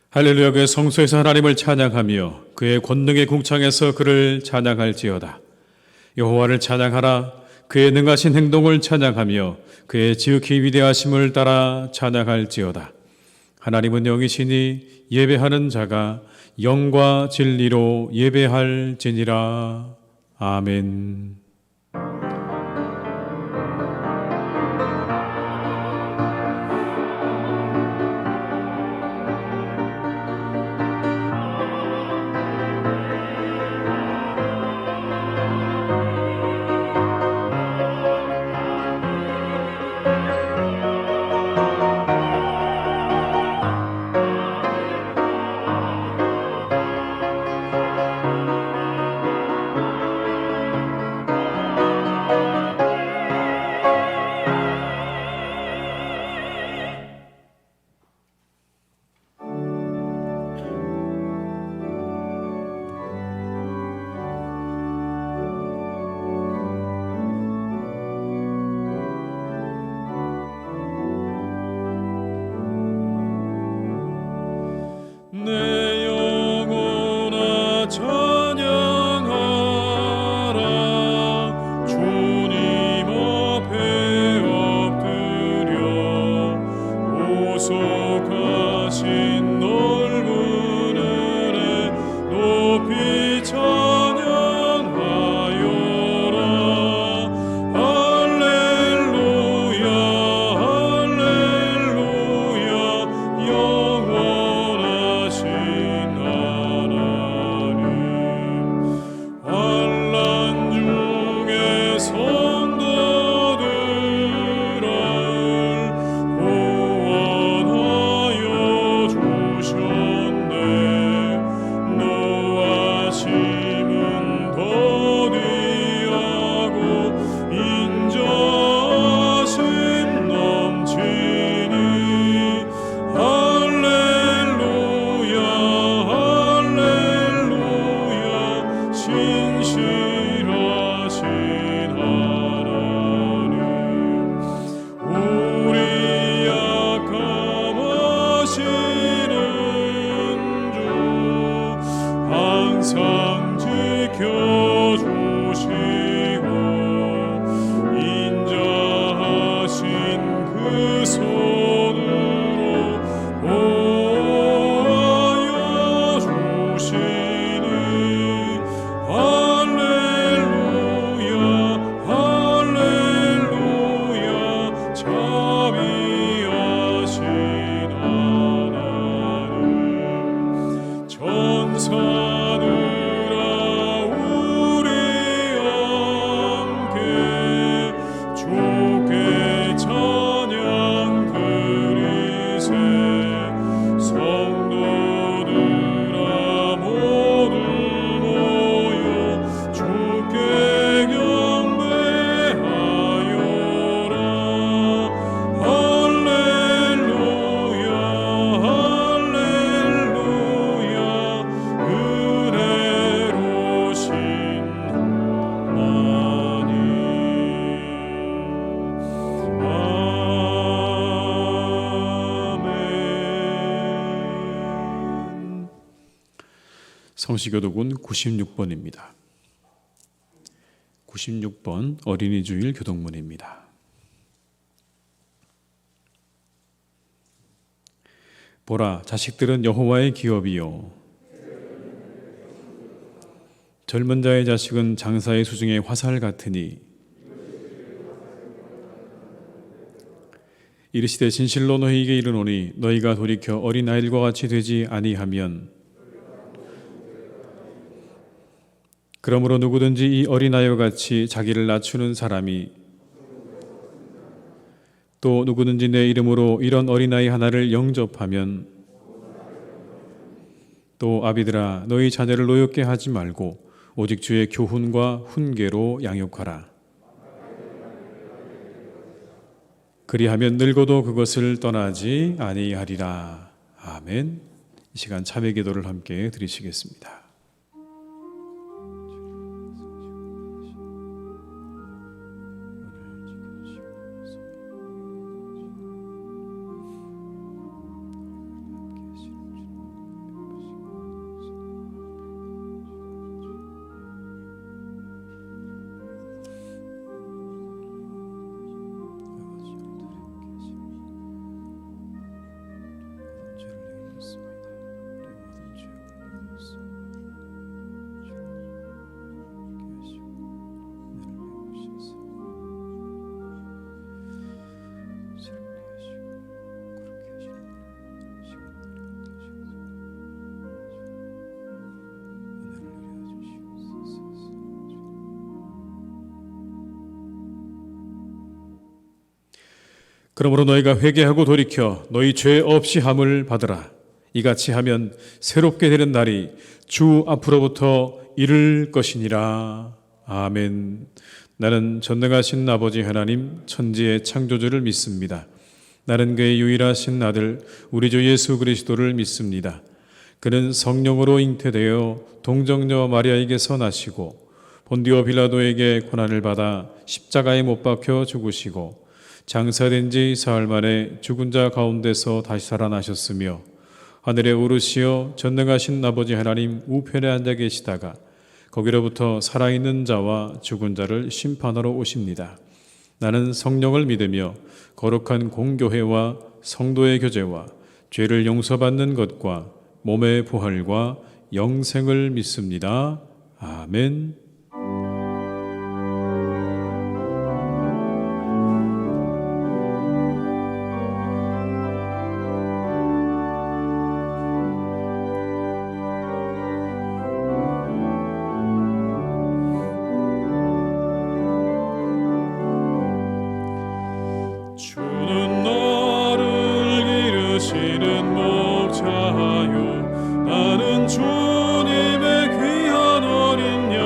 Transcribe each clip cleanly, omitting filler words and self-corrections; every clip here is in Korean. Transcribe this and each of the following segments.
할렐루야. 그의 성소에서 하나님을 찬양하며 그의 권능의 궁창에서 그를 찬양할지어다. 여호와를 찬양하라. 그의 능하신 행동을 찬양하며 그의 지극히 위대하심을 따라 찬양할지어다. 하나님은 영이시니 예배하는 자가 영과 진리로 예배할지니라. 아멘. 내 영혼아 찬양하라. 주님 앞에 엎드려 보속하신 넓은 은혜 높이 찬양하여라. 할렐루야 할렐루야. 영원하신 하나님, 환난 중에 성도들을 구원하여 주셨네. 노하심은 더디하고 인자하심 넘치니. 할렐루야 할렐루야. 신실하신 하나님, 우리 약함하시는 주 항상 지켜주시고 인자하신 그 손으로 보호하여 주시니. 할렐루야 할렐루야. 자비하신 하나님, 천사들아 우리 함께 주께 찬양 드리세. 성도들아 모두 모여 주께 경배하여라. 할렐루야 할렐루야. 은혜로신 하나님. 아멘. 성시교독은 96번입니다. 96번 어린이 주일 교독문입니다. 보라, 자식들은 여호와의 기업이요 젊은 자의 자식은 장사의 수중에 화살 같으니. 이르시되 진실로 너희에게 이르노니 너희가 돌이켜 어린아이들과 같이 되지 아니하면, 그러므로 누구든지 이 어린아이와 같이 자기를 낮추는 사람이, 또 누구든지 내 이름으로 이런 어린아이 하나를 영접하면, 또 아비들아 너희 자녀를 노엽게 하지 말고 오직 주의 교훈과 훈계로 양육하라. 그리하면 늙어도 그것을 떠나지 아니하리라. 아멘. 이 시간 참회 기도를 함께 드리시겠습니다. 그러므로 너희가 회개하고 돌이켜 너희 죄 없이 함을 받으라. 이같이 하면 새롭게 되는 날이 주 앞으로부터 이를 것이니라. 아멘. 나는 전능하신 아버지 하나님 천지의 창조주를 믿습니다. 나는 그의 유일하신 아들 우리 주 예수 그리스도를 믿습니다. 그는 성령으로 잉태되어 동정녀 마리아에게서 나시고 본디오 빌라도에게 고난을 받아 십자가에 못 박혀 죽으시고 장사된 지 사흘 만에 죽은 자 가운데서 다시 살아나셨으며 하늘에 오르시어 전능하신 아버지 하나님 우편에 앉아 계시다가 거기로부터 살아있는 자와 죽은 자를 심판하러 오십니다. 나는 성령을 믿으며 거룩한 공교회와 성도의 교제와 죄를 용서받는 것과 몸의 부활과 영생을 믿습니다. 아멘. 주는 나를 기르시는 목자요 나는 주님의 귀한 어린 양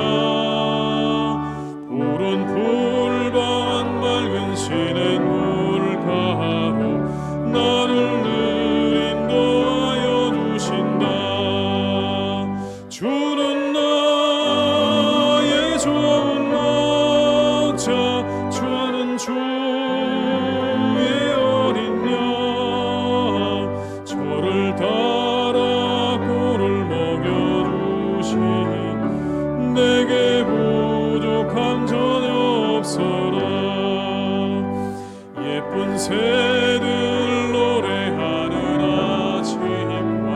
푸른 풀밭 맑은 시냇 물가로 나를 늘 인도하여 주신다. 주는 나의 좋은 목자 저는 주의 어린 양 저를 따라 꿀을 먹여주시니 내게 부족함 전혀 없어라. 예쁜 새들 노래하는 아침과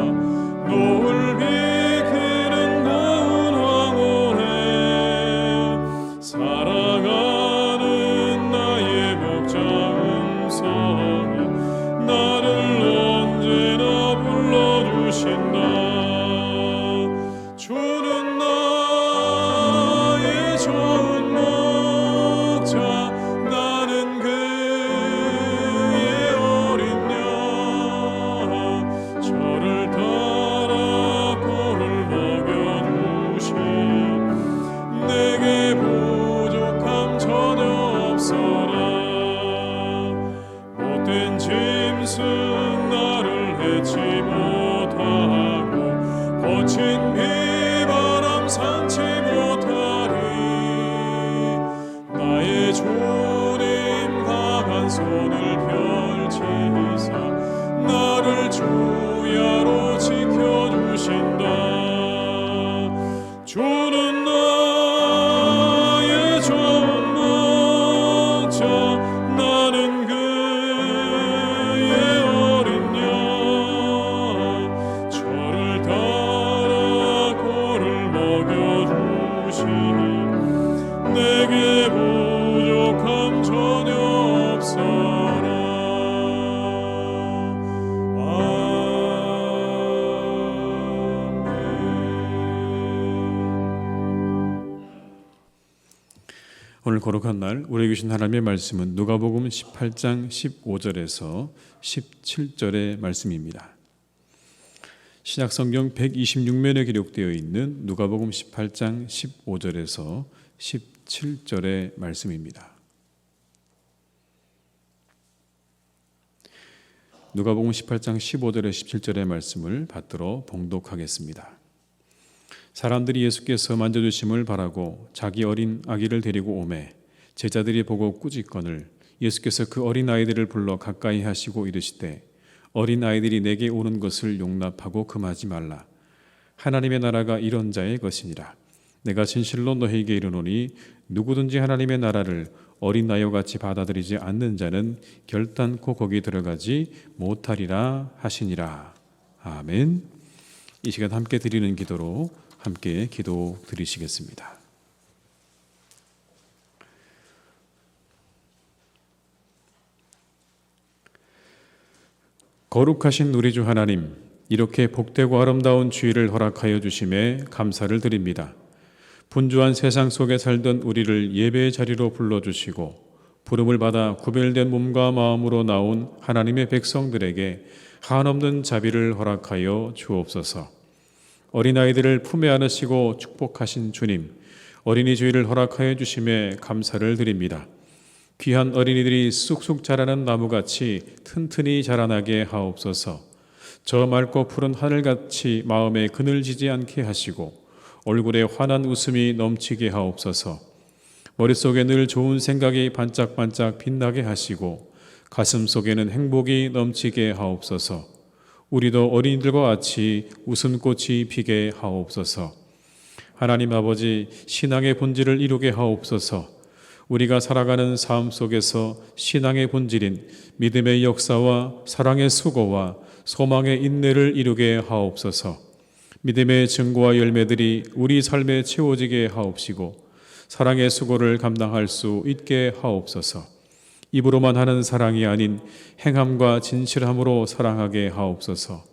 노을 비키는 고운 황혼에 살아가는 나의 목자 음성이 나를 언제나 불러주신다. 주는 나의 좋은 목자 나는 그의 어린 양 저를 따라 꿀을 먹여주시니 내게 부족함 전혀 없어라. 못된 짐승 나를 해치 못하고 거친 비바람 삼지 못하리. 나의 주님 강한 손을 펼치사 나를 주야로 지켜주신다. 주는 나의 좋은 목자 나는 그의 어린 양 저를 따라 꿀을 먹여주시니 내게 부족함 전혀 없어라. 오늘 거룩한 날 우리에게 주신 하나님의 말씀은 누가복음 18장 15절에서 17절의 말씀입니다. 신약성경 126면에 기록되어 있는 누가복음 18장 15절에서 17절의 말씀입니다. 누가복음 18장 15절에 17절의 말씀을 받들어 봉독하겠습니다. 사람들이 예수께서 만져주심을 바라고 자기 어린 아기를 데리고 오매 제자들이 보고 꾸짖거늘 예수께서 그 어린 아이들을 불러 가까이 하시고 이르시되 어린 아이들이 내게 오는 것을 용납하고 금하지 말라. 하나님의 나라가 이런 자의 것이니라. 내가 진실로 너희에게 이르노니 누구든지 하나님의 나라를 어린 아이와 같이 받아들이지 않는 자는 결단코 거기 들어가지 못하리라 하시니라. 아멘. 이 시간 함께 드리는 기도로 함께 기도 드리시겠습니다. 거룩하신 우리 주 하나님, 이렇게 복되고 아름다운 주일을 허락하여 주심에 감사를 드립니다. 분주한 세상 속에 살던 우리를 예배의 자리로 불러주시고 부름을 받아 구별된 몸과 마음으로 나온 하나님의 백성들에게 한없는 자비를 허락하여 주옵소서. 어린아이들을 품에 안으시고 축복하신 주님, 어린이 주일을 허락하여 주심에 감사를 드립니다. 귀한 어린이들이 쑥쑥 자라는 나무같이 튼튼히 자라나게 하옵소서. 저 맑고 푸른 하늘같이 마음에 그늘지지 않게 하시고 얼굴에 환한 웃음이 넘치게 하옵소서. 머릿속에 늘 좋은 생각이 반짝반짝 빛나게 하시고 가슴 속에는 행복이 넘치게 하옵소서. 우리도 어린이들과 같이 웃음꽃이 피게 하옵소서. 하나님 아버지, 신앙의 본질을 이루게 하옵소서. 우리가 살아가는 삶 속에서 신앙의 본질인 믿음의 역사와 사랑의 수고와 소망의 인내를 이루게 하옵소서. 믿음의 증거와 열매들이 우리 삶에 채워지게 하옵시고 사랑의 수고를 감당할 수 있게 하옵소서. 입으로만 하는 사랑이 아닌 행함과 진실함으로 사랑하게 하옵소서.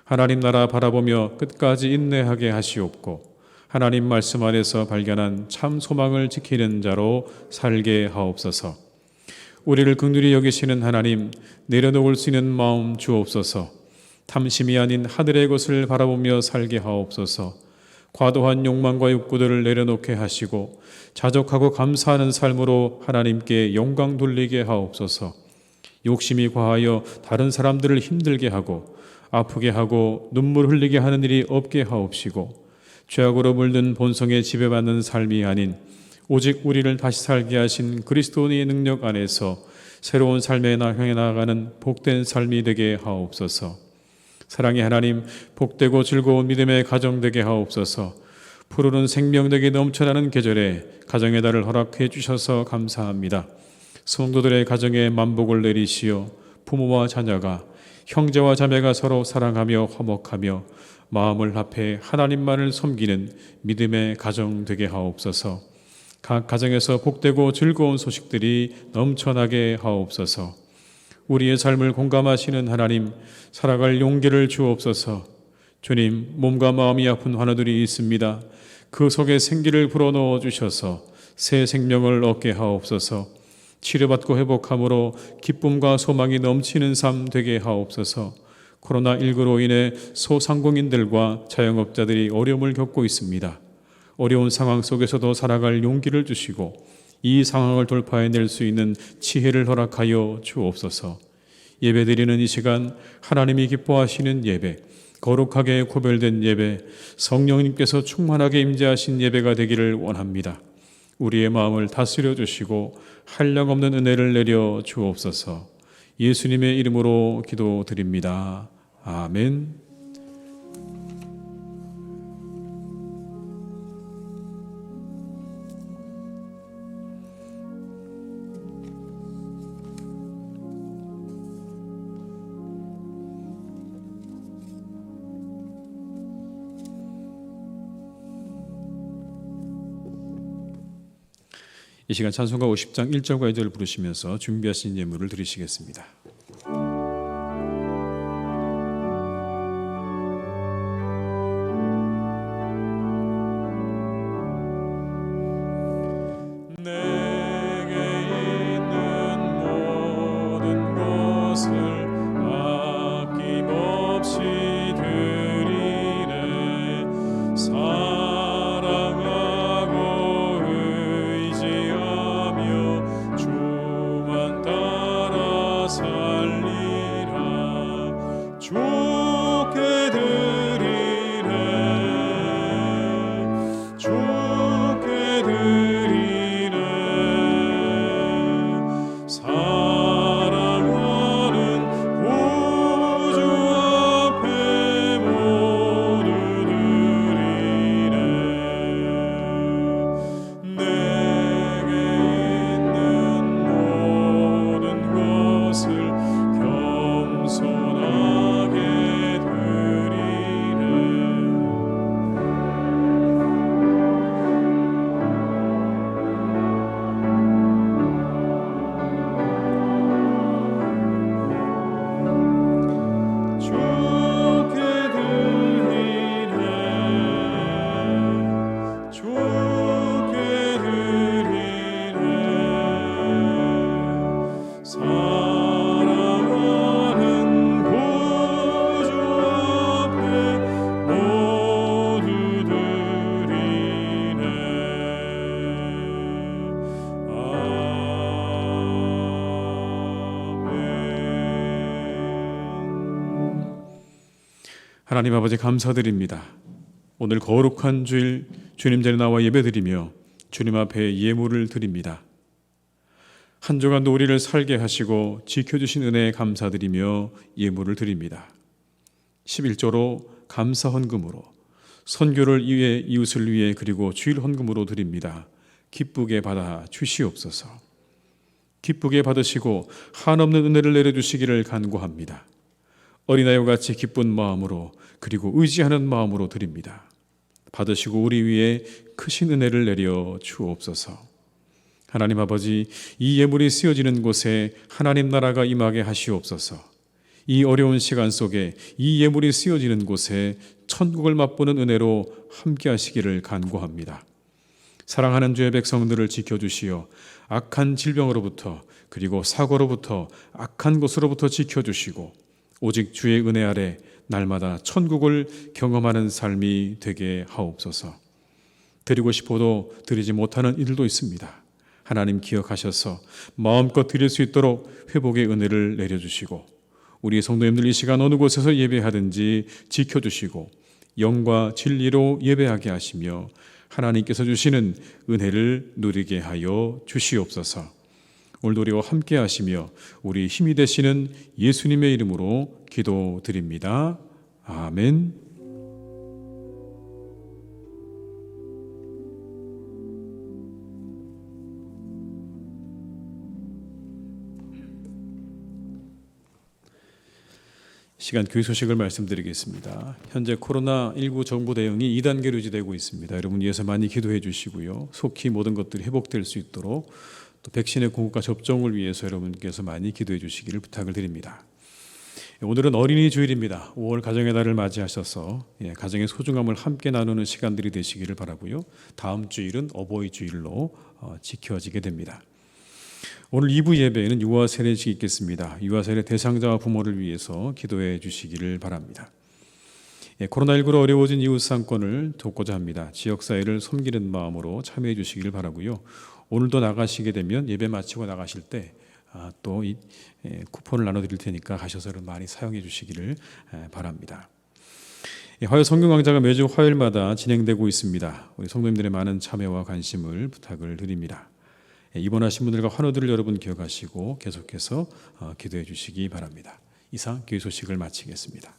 하나님 나라 바라보며 끝까지 인내하게 하시옵고 하나님 말씀 안에서 발견한 참 소망을 지키는 자로 살게 하옵소서. 우리를 긍휼히 여기시는 하나님, 내려놓을 수 있는 마음 주옵소서. 탐심이 아닌 하늘의 것을 바라보며 살게 하옵소서. 과도한 욕망과 욕구들을 내려놓게 하시고 자족하고 감사하는 삶으로 하나님께 영광 돌리게 하옵소서. 욕심이 과하여 다른 사람들을 힘들게 하고 아프게 하고 눈물 흘리게 하는 일이 없게 하옵시고 죄악으로 물든 본성에 지배받는 삶이 아닌 오직 우리를 다시 살게 하신 그리스도의 능력 안에서 새로운 삶에 향해 나아가는 복된 삶이 되게 하옵소서. 사랑의 하나님, 복되고 즐거운 믿음의 가정 되게 하옵소서. 푸르른 생명력이 넘쳐나는 계절에 가정의 달을 허락해 주셔서 감사합니다. 성도들의 가정에 만복을 내리시어 부모와 자녀가, 형제와 자매가 서로 사랑하며 화목하며 마음을 합해 하나님만을 섬기는 믿음의 가정 되게 하옵소서. 각 가정에서 복되고 즐거운 소식들이 넘쳐나게 하옵소서. 우리의 삶을 공감하시는 하나님, 살아갈 용기를 주옵소서. 주님, 몸과 마음이 아픈 환우들이 있습니다. 그 속에 생기를 불어넣어 주셔서 새 생명을 얻게 하옵소서. 치료받고 회복함으로 기쁨과 소망이 넘치는 삶 되게 하옵소서. 코로나19로 인해 소상공인들과 자영업자들이 어려움을 겪고 있습니다. 어려운 상황 속에서도 살아갈 용기를 주시고 이 상황을 돌파해낼 수 있는 지혜를 허락하여 주옵소서. 예배드리는 이 시간 하나님이 기뻐하시는 예배, 거룩하게 구별된 예배, 성령님께서 충만하게 임재하신 예배가 되기를 원합니다. 우리의 마음을 다스려 주시고 한량없는 은혜를 내려 주옵소서. 예수님의 이름으로 기도드립니다. 아멘. 이 시간 찬송가 50장 1절과 2절을 부르시면서 준비하신 예물을 드리시겠습니다. 겸손하게 하나님 아버지 감사드립니다. 오늘 거룩한 주일 주님 자리에 나와 예배드리며 주님 앞에 예물을 드립니다. 한 주간도 우리를 살게 하시고 지켜주신 은혜에 감사드리며 예물을 드립니다. 11조로 감사 헌금으로 선교를 위해 이웃을 위해 그리고 주일 헌금으로 드립니다. 기쁘게 받아 주시옵소서. 기쁘게 받으시고 한없는 은혜를 내려주시기를 간구합니다. 어린아이와 같이 기쁜 마음으로 그리고 의지하는 마음으로 드립니다. 받으시고 우리 위에 크신 은혜를 내려 주옵소서. 하나님 아버지, 이 예물이 쓰여지는 곳에 하나님 나라가 임하게 하시옵소서. 이 어려운 시간 속에 이 예물이 쓰여지는 곳에 천국을 맛보는 은혜로 함께 하시기를 간구합니다. 사랑하는 주의 백성들을 지켜주시어 악한 질병으로부터 그리고 사고로부터 악한 것으로부터 지켜주시고 오직 주의 은혜 아래 날마다 천국을 경험하는 삶이 되게 하옵소서. 드리고 싶어도 드리지 못하는 이들도 있습니다. 하나님 기억하셔서 마음껏 드릴 수 있도록 회복의 은혜를 내려주시고 우리 성도님들 이 시간 어느 곳에서 예배하든지 지켜주시고 영과 진리로 예배하게 하시며 하나님께서 주시는 은혜를 누리게 하여 주시옵소서. 오늘도 우리와 함께 하시며 우리 힘이 되시는 예수님의 이름으로 기도드립니다. 아멘. 시간 교회 소식을 말씀드리겠습니다. 현재 코로나19 정부 대응이 2단계로 유지되고 있습니다. 여러분 위해서 많이 기도해 주시고요. 속히 모든 것들이 회복될 수 있도록 또 백신의 공급과 접종을 위해서 여러분께서 많이 기도해 주시기를 부탁을 드립니다. 오늘은 어린이 주일입니다. 5월 가정의 달을 맞이하셔서 가정의 소중함을 함께 나누는 시간들이 되시기를 바라고요. 다음 주일은 어버이 주일로 지켜지게 됩니다. 오늘 2부 예배에는 유아 세례식이 있겠습니다. 유아 세례 대상자와 부모를 위해서 기도해 주시기를 바랍니다. 코로나19로 어려워진 이웃 상권을 돕고자 합니다. 지역사회를 섬기는 마음으로 참여해 주시기를 바라고요. 오늘도 나가시게 되면 예배 마치고 나가실 때 또 이 쿠폰을 나눠드릴 테니까 가셔서 많이 사용해 주시기를 바랍니다. 화요 성경강좌가 매주 화요일마다 진행되고 있습니다. 우리 성도님들의 많은 참여와 관심을 부탁을 드립니다. 입원하신 분들과 환우들을 여러분 기억하시고 계속해서 기도해 주시기 바랍니다. 이상 교회 소식을 마치겠습니다.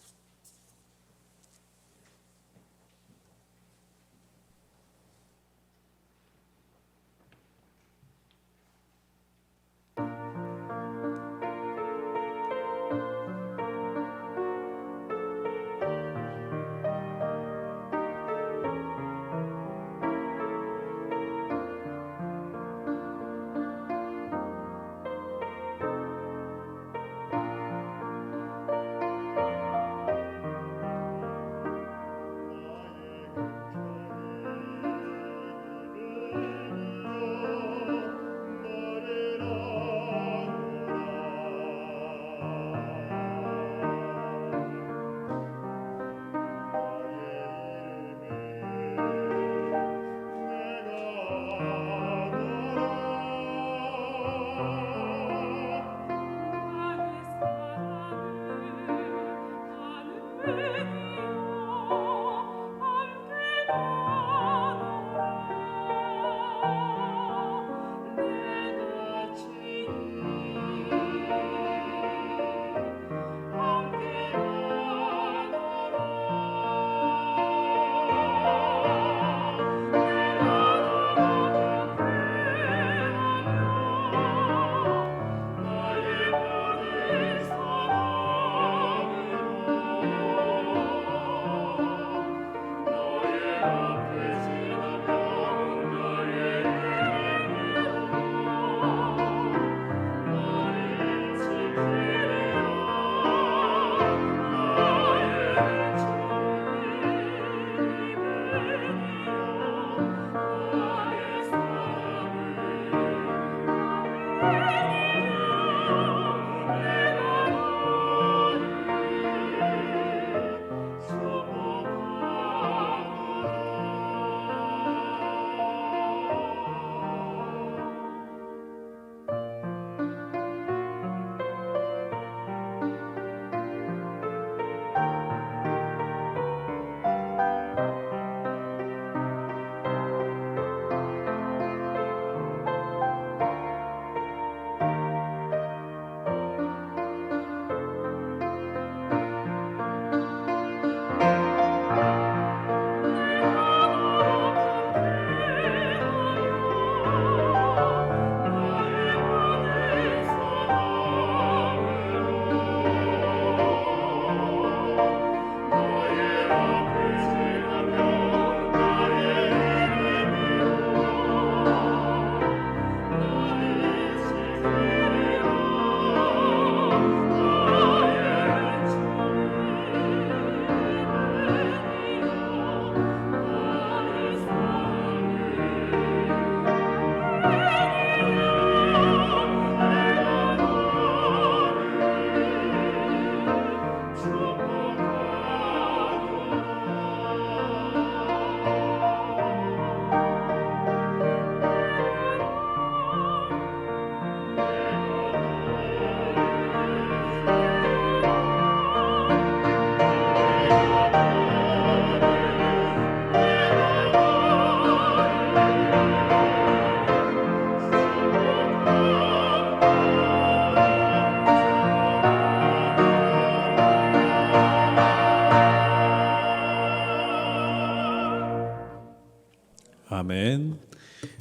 아멘.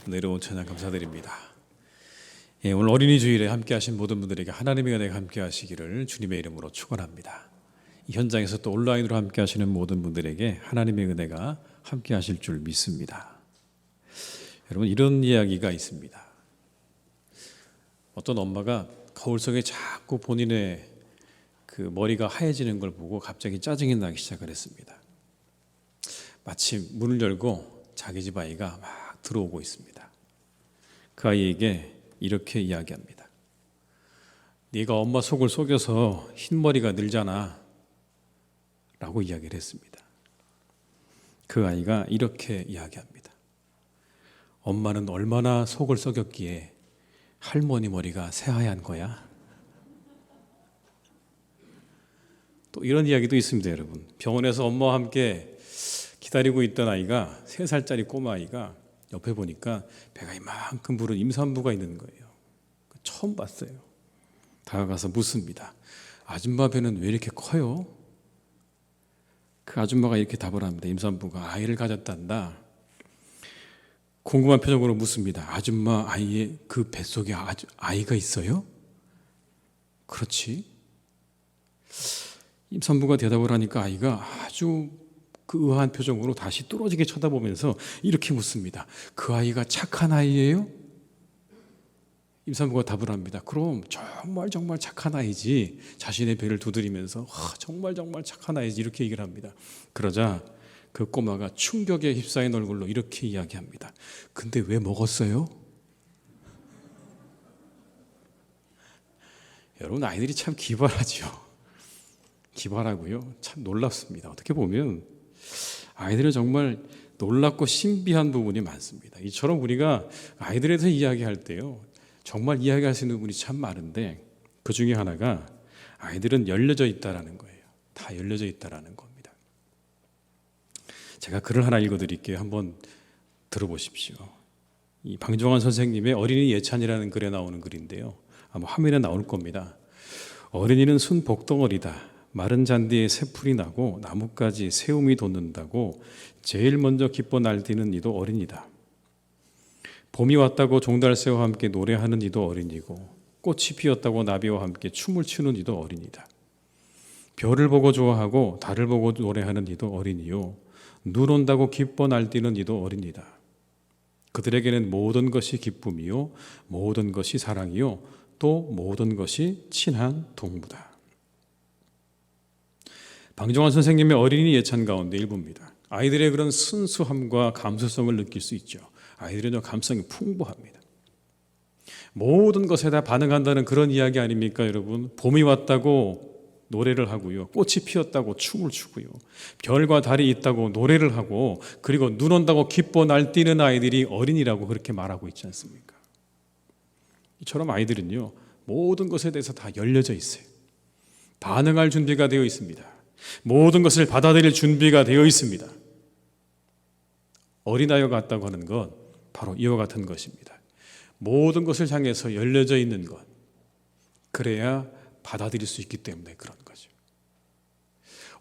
은혜로운 찬양 감사드립니다. 예, 오늘 어린이 주일에 함께하신 모든 분들에게 하나님의 은혜가 함께하시기를 주님의 이름으로 축원합니다. 이 현장에서 또 온라인으로 함께하시는 모든 분들에게 하나님의 은혜가 함께하실 줄 믿습니다. 여러분, 이런 이야기가 있습니다. 어떤 엄마가 거울 속에 자꾸 본인의 그 머리가 하얘지는 걸 보고 갑자기 짜증이 나기 시작을 했습니다. 마침 문을 열고 자기 집 아이가 막 들어오고 있습니다. 그 아이에게 이렇게 이야기합니다. 네가 엄마 속을 속여서 흰머리가 늘잖아 라고 이야기를 했습니다. 그 아이가 이렇게 이야기합니다. 엄마는 얼마나 속을 썩였기에 할머니 머리가 새하얀 거야? 또 이런 이야기도 있습니다. 여러분, 병원에서 엄마와 함께 기다리고 있던 아이가 3살짜리 꼬마아이가 옆에 보니까 배가 이만큼 부른 임산부가 있는 거예요. 처음 봤어요. 다가가서 묻습니다. 아줌마 배는 왜 이렇게 커요? 그 아줌마가 이렇게 답을 합니다. 임산부가 아이를 가졌단다. 궁금한 표정으로 묻습니다. 아줌마 아이의 그 뱃속에 아이가 있어요? 그렇지. 임산부가 대답을 하니까 아이가 아주 그 의아한 표정으로 다시 뚫어지게 쳐다보면서 이렇게 묻습니다. 그 아이가 착한 아이예요? 임산부가 답을 합니다. 그럼 정말 정말 착한 아이지. 자신의 배를 두드리면서 정말 정말 착한 아이지 이렇게 얘기를 합니다. 그러자 그 꼬마가 충격에 휩싸인 얼굴로 이렇게 이야기합니다. 근데 왜 먹었어요? 여러분, 아이들이 참 기발하죠. 기발하고요. 참 놀랍습니다. 어떻게 보면 아이들은 정말 놀랍고 신비한 부분이 많습니다. 이처럼 우리가 아이들에 대해서 이야기할 때요, 정말 이야기할 수 있는 부분이 참 많은데 그 중에 하나가 아이들은 열려져 있다라는 거예요. 다 열려져 있다라는 겁니다. 제가 글을 하나 읽어드릴게요. 한번 들어보십시오. 이 방종환 선생님의 어린이 예찬이라는 글에 나오는 글인데요. 아마 화면에 나올 겁니다. 어린이는 순 복덩어리다. 마른 잔디에 새풀이 나고 나뭇가지 새움이 돋는다고 제일 먼저 기뻐 날뛰는 이도 어린이다. 봄이 왔다고 종달새와 함께 노래하는 이도 어린이고 꽃이 피었다고 나비와 함께 춤을 추는 이도 어린이다. 별을 보고 좋아하고 달을 보고 노래하는 이도 어린이요. 눈 온다고 기뻐 날뛰는 이도 어린이다. 그들에게는 모든 것이 기쁨이요, 모든 것이 사랑이요, 또 모든 것이 친한 동무다. 방종환 선생님의 어린이 예찬 가운데 일부입니다. 아이들의 그런 순수함과 감수성을 느낄 수 있죠. 아이들은 감성이 풍부합니다. 모든 것에 다 반응한다는 그런 이야기 아닙니까, 여러분? 봄이 왔다고 노래를 하고요, 꽃이 피었다고 춤을 추고요, 별과 달이 있다고 노래를 하고, 그리고 눈 온다고 기뻐 날뛰는 아이들이 어린이라고 그렇게 말하고 있지 않습니까? 이처럼 아이들은요, 모든 것에 대해서 다 열려져 있어요. 반응할 준비가 되어 있습니다. 모든 것을 받아들일 준비가 되어 있습니다. 어린아이와 같다고 하는 것, 바로 이와 같은 것입니다. 모든 것을 향해서 열려져 있는 것, 그래야 받아들일 수 있기 때문에 그런 거죠.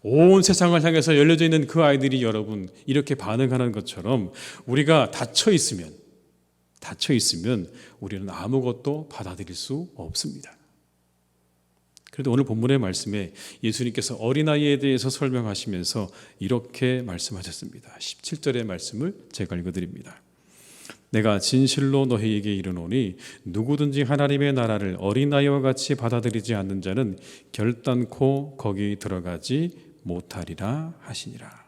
온 세상을 향해서 열려져 있는 그 아이들이 여러분 이렇게 반응하는 것처럼 우리가 닫혀 있으면 우리는 아무것도 받아들일 수 없습니다. 그런데 오늘 본문의 말씀에 예수님께서 어린아이에 대해서 설명하시면서 이렇게 말씀하셨습니다. 17절의 말씀을 제가 읽어드립니다. 내가 진실로 너희에게 이르노니 누구든지 하나님의 나라를 어린아이와 같이 받아들이지 않는 자는 결단코 거기 들어가지 못하리라 하시니라.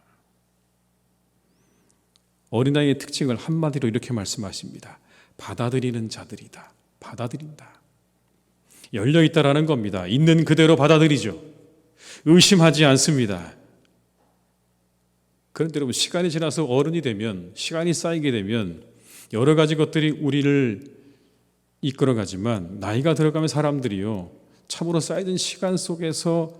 어린아이의 특징을 한마디로 이렇게 말씀하십니다. 받아들이는 자들이다. 받아들인다. 열려있다라는 겁니다. 있는 그대로 받아들이죠. 의심하지 않습니다. 그런데 여러분, 시간이 지나서 어른이 되면, 시간이 쌓이게 되면 여러 가지 것들이 우리를 이끌어가지만 나이가 들어가면 사람들이요, 참으로 쌓이던 시간 속에서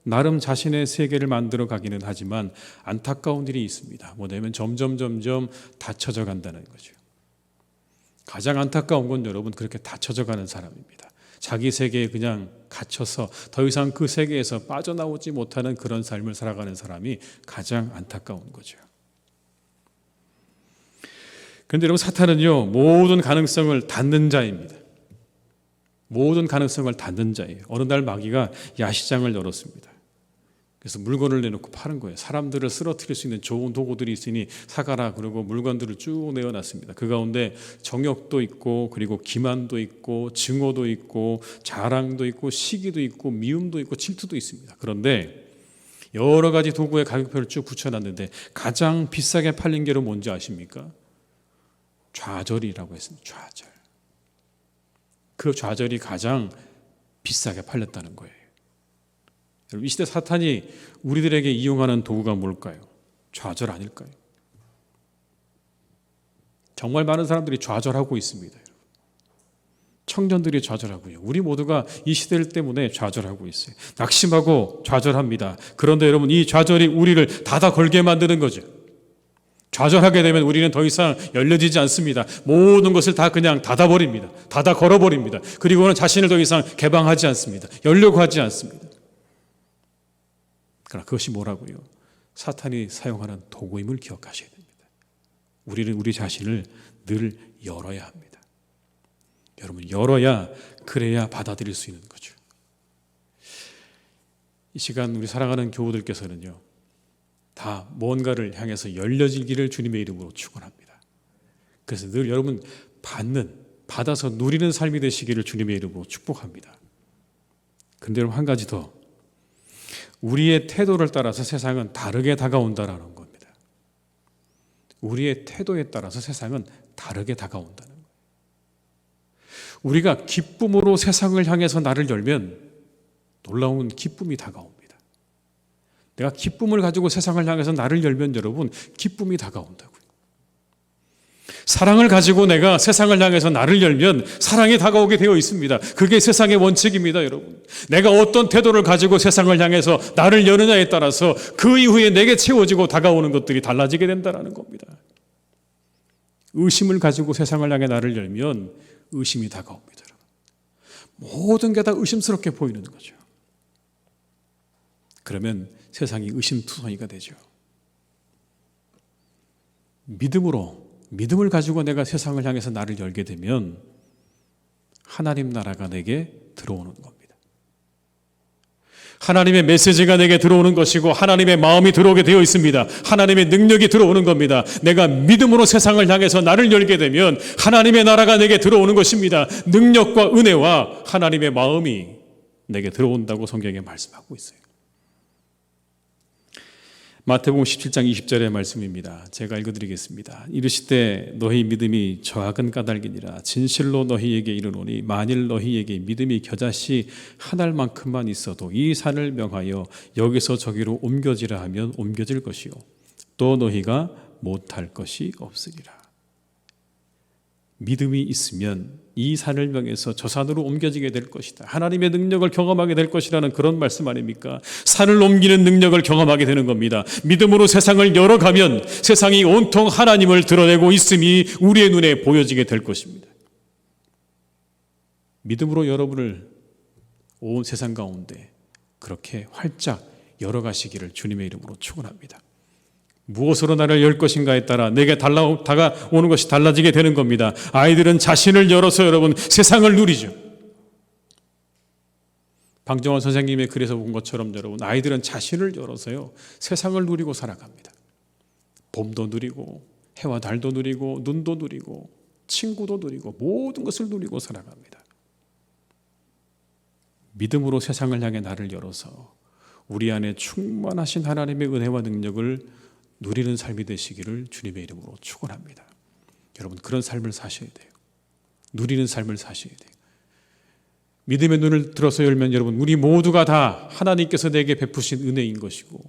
나름 자신의 세계를 만들어 가기는 하지만 안타까운 일이 있습니다. 뭐냐면 점점 닫혀져 간다는 거죠. 가장 안타까운 건 여러분, 그렇게 닫혀져 가는 사람입니다. 자기 세계에 그냥 갇혀서 더 이상 그 세계에서 빠져나오지 못하는 그런 삶을 살아가는 사람이 가장 안타까운 거죠. 그런데 여러분, 사탄은요, 모든 가능성을 닫는 자입니다. 모든 가능성을 닫는 자예요. 어느 날 마귀가 야시장을 열었습니다. 그래서 물건을 내놓고 파는 거예요. 사람들을 쓰러뜨릴 수 있는 좋은 도구들이 있으니 사가라. 그러고 물건들을 쭉 내어놨습니다. 그 가운데 정욕도 있고, 그리고 기만도 있고, 증오도 있고, 자랑도 있고, 시기도 있고, 미움도 있고, 질투도 있습니다. 그런데 여러 가지 도구의 가격표를 쭉 붙여놨는데 가장 비싸게 팔린 게 뭔지 아십니까? 좌절이라고 했습니다. 좌절. 그 좌절이 가장 비싸게 팔렸다는 거예요. 이 시대 사탄이 우리들에게 이용하는 도구가 뭘까요? 좌절 아닐까요? 정말 많은 사람들이 좌절하고 있습니다. 청년들이 좌절하고요. 우리 모두가 이 시대 때문에 좌절하고 있어요. 낙심하고 좌절합니다. 그런데 여러분, 이 좌절이 우리를 닫아 걸게 만드는 거죠. 좌절하게 되면 우리는 더 이상 열려지지 않습니다. 모든 것을 다 그냥 닫아버립니다. 닫아 걸어버립니다. 그리고는 자신을 더 이상 개방하지 않습니다. 열려고 하지 않습니다. 그러나 그것이 뭐라고요? 사탄이 사용하는 도구임을 기억하셔야 됩니다. 우리는 우리 자신을 늘 열어야 합니다. 여러분, 열어야, 그래야 받아들일 수 있는 거죠. 이 시간 우리 사랑하는 교우들께서는요, 다 뭔가를 향해서 열려지기를 주님의 이름으로 축원합니다. 그래서 늘 여러분 받아서 누리는 삶이 되시기를 주님의 이름으로 축복합니다. 그런데 여러분, 한 가지 더, 우리의 태도를 따라서 세상은 다르게 다가온다는 겁니다. 우리의 태도에 따라서 세상은 다르게 다가온다는 거예요. 우리가 기쁨으로 세상을 향해서 나를 열면 놀라운 기쁨이 다가옵니다. 내가 기쁨을 가지고 세상을 향해서 나를 열면 여러분, 기쁨이 다가온다고요. 사랑을 가지고 내가 세상을 향해서 나를 열면 사랑이 다가오게 되어 있습니다. 그게 세상의 원칙입니다, 여러분. 내가 어떤 태도를 가지고 세상을 향해서 나를 여느냐에 따라서 그 이후에 내게 채워지고 다가오는 것들이 달라지게 된다는 겁니다. 의심을 가지고 세상을 향해 나를 열면 의심이 다가옵니다, 여러분. 모든 게 다 의심스럽게 보이는 거죠. 그러면 세상이 의심투성이가 되죠. 믿음을 가지고 내가 세상을 향해서 나를 열게 되면 하나님 나라가 내게 들어오는 겁니다. 하나님의 메시지가 내게 들어오는 것이고 하나님의 마음이 들어오게 되어 있습니다. 하나님의 능력이 들어오는 겁니다. 내가 믿음으로 세상을 향해서 나를 열게 되면 하나님의 나라가 내게 들어오는 것입니다. 능력과 은혜와 하나님의 마음이 내게 들어온다고 성경에 말씀하고 있어요. 마태복음 17장 20절의 말씀입니다. 제가 읽어드리겠습니다. 이르시되 너희 믿음이 저학은 까닭이니라. 진실로 너희에게 이르노니 만일 너희에게 믿음이 겨자씨 한 알만큼만 있어도 이 산을 명하여 여기서 저기로 옮겨지라 하면 옮겨질 것이요 또 너희가 못할 것이 없으리라. 믿음이 있으면 이 산을 명해서 저 산으로 옮겨지게 될 것이다. 하나님의 능력을 경험하게 될 것이라는 그런 말씀 아닙니까? 산을 옮기는 능력을 경험하게 되는 겁니다. 믿음으로 세상을 열어가면 세상이 온통 하나님을 드러내고 있음이 우리의 눈에 보여지게 될 것입니다. 믿음으로 여러분을 온 세상 가운데 그렇게 활짝 열어가시기를 주님의 이름으로 축원합니다. 무엇으로 나를 열 것인가에 따라 내게 다가오는 것이 달라지게 되는 겁니다. 아이들은 자신을 열어서 여러분 세상을 누리죠. 방정환 선생님의 글에서 본 것처럼 여러분 아이들은 자신을 열어서요 세상을 누리고 살아갑니다. 봄도 누리고 해와 달도 누리고 눈도 누리고 친구도 누리고 모든 것을 누리고 살아갑니다. 믿음으로 세상을 향해 나를 열어서 우리 안에 충만하신 하나님의 은혜와 능력을 누리는 삶이 되시기를 주님의 이름으로 축원합니다. 여러분 그런 삶을 사셔야 돼요. 누리는 삶을 사셔야 돼요. 믿음의 눈을 들어서 열면 여러분 우리 모두가 다 하나님께서 내게 베푸신 은혜인 것이고